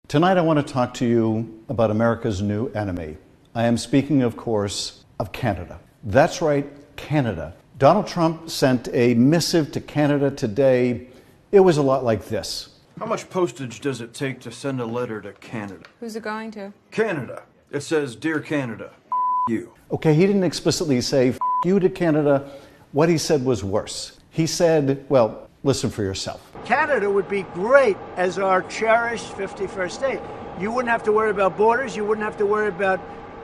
Tonight I want to talk to you about America's new enemy. I am speaking, of course, of Canada. That's right, Canada. Donald Trump sent a missive to Canada today. It was a lot like this. How much postage does it take to send a letter to Canada? Who's it going to? Canada. It says, "Dear Canada, you." Okay, he didn't explicitly say, "F you to Canada." What he said was worse. He said, well, listen for yourself. Canada would be great as our cherished 51st state. You wouldn't have to worry about borders. You wouldn't have to worry about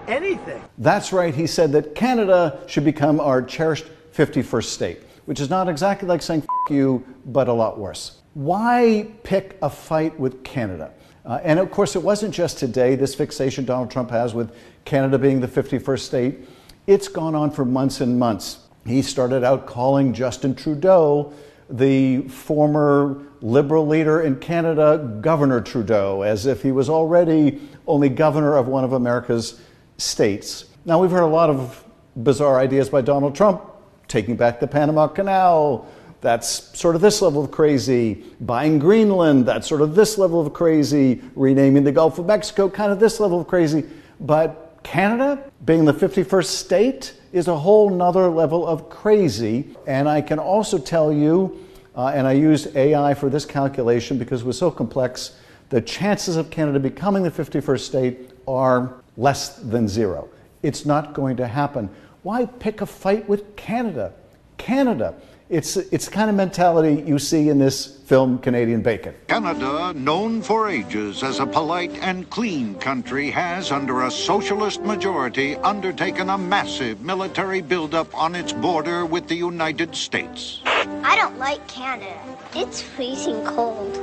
anything. That's right. He said that Canada should become our cherished 51st state, which is not exactly like saying "F you," but a lot worse. Why pick a fight with Canada? And of course, it wasn't just today, this fixation Donald Trump has with Canada being the 51st state. It's gone on for months and months. He started out calling Justin Trudeau, the former Liberal leader in Canada, Governor Trudeau, as if he was already only governor of one of America's states. Now, we've heard a lot of bizarre ideas by Donald Trump, taking back the Panama Canal. That's sort of this level of crazy. Buying Greenland, that's sort of this level of crazy. Renaming the Gulf of Mexico, kind of this level of crazy. But Canada, being the 51st state, is a whole nother level of crazy. And I can also tell you, and I used AI for this calculation because it was so complex, the chances of Canada becoming the 51st state are less than zero. It's not going to happen. Why pick a fight with Canada? Canada. It's the kind of mentality you see in this film, Canadian Bacon. Canada, known for ages as a polite and clean country, has, under a socialist majority, undertaken a massive military buildup on its border with the United States. I don't like Canada. It's freezing cold.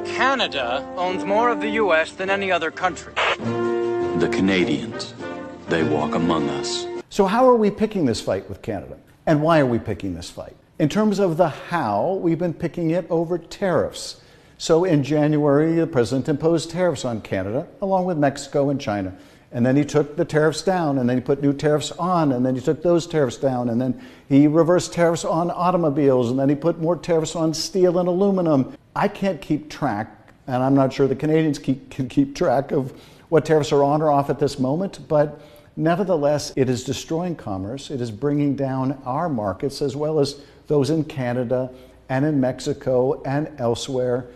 Canada owns more of the U.S. than any other country. The Canadians, they walk among us. So how are we picking this fight with Canada? And why are we picking this fight? In terms of the how, we've been picking it over tariffs. So in January, the president imposed tariffs on Canada, along with Mexico and China. And then he took the tariffs down, and then he put new tariffs on, and then he took those tariffs down, and then he reversed tariffs on automobiles, and then he put more tariffs on steel and aluminum. I can't keep track, and I'm not sure the Canadians can keep track of what tariffs are on or off at this moment, but nevertheless, it is destroying commerce. It is bringing down our markets as well as those in Canada and in Mexico and elsewhere.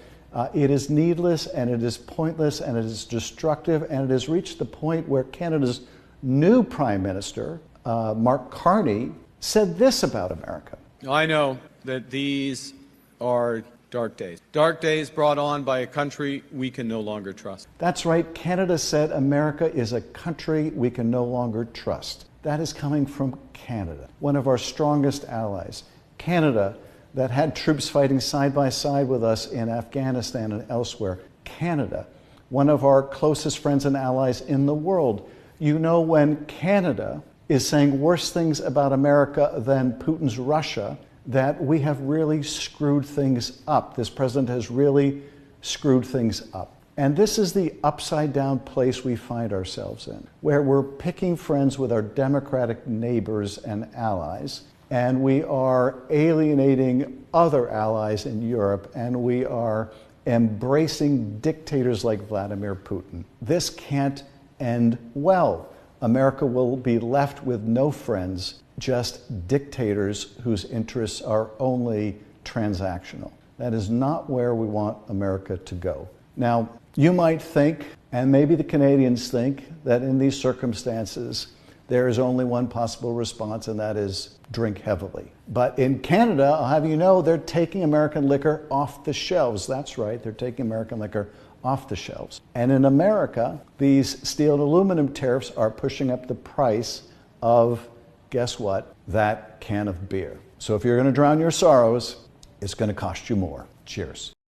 It is needless and it is pointless and it is destructive, and it has reached the point where Canada's new Prime Minister, Mark Carney, said this about America. I know that these are dark days. Dark days brought on by a country we can no longer trust. That's right. Canada said America is a country we can no longer trust. That is coming from Canada, one of our strongest allies. Canada, that had troops fighting side by side with us in Afghanistan and elsewhere. Canada, one of our closest friends and allies in the world. You know, when Canada is saying worse things about America than Putin's Russia, that we have really screwed things up. This president has really screwed things up. And this is the upside down place we find ourselves in, where we're picking friends with our democratic neighbors and allies, and we are alienating other allies in Europe, and we are embracing dictators like Vladimir Putin. This can't end well. America will be left with no friends, just dictators whose interests are only transactional. That is not where we want America to go. Now, you might think, and maybe the Canadians think, that in these circumstances, there is only one possible response, and that is drink heavily. But in Canada, I'll have you know, they're taking American liquor off the shelves. That's right, they're taking American liquor off the shelves. And in America, these steel and aluminum tariffs are pushing up the price of, guess what, that can of beer. So if you're going to drown your sorrows, it's going to cost you more. Cheers.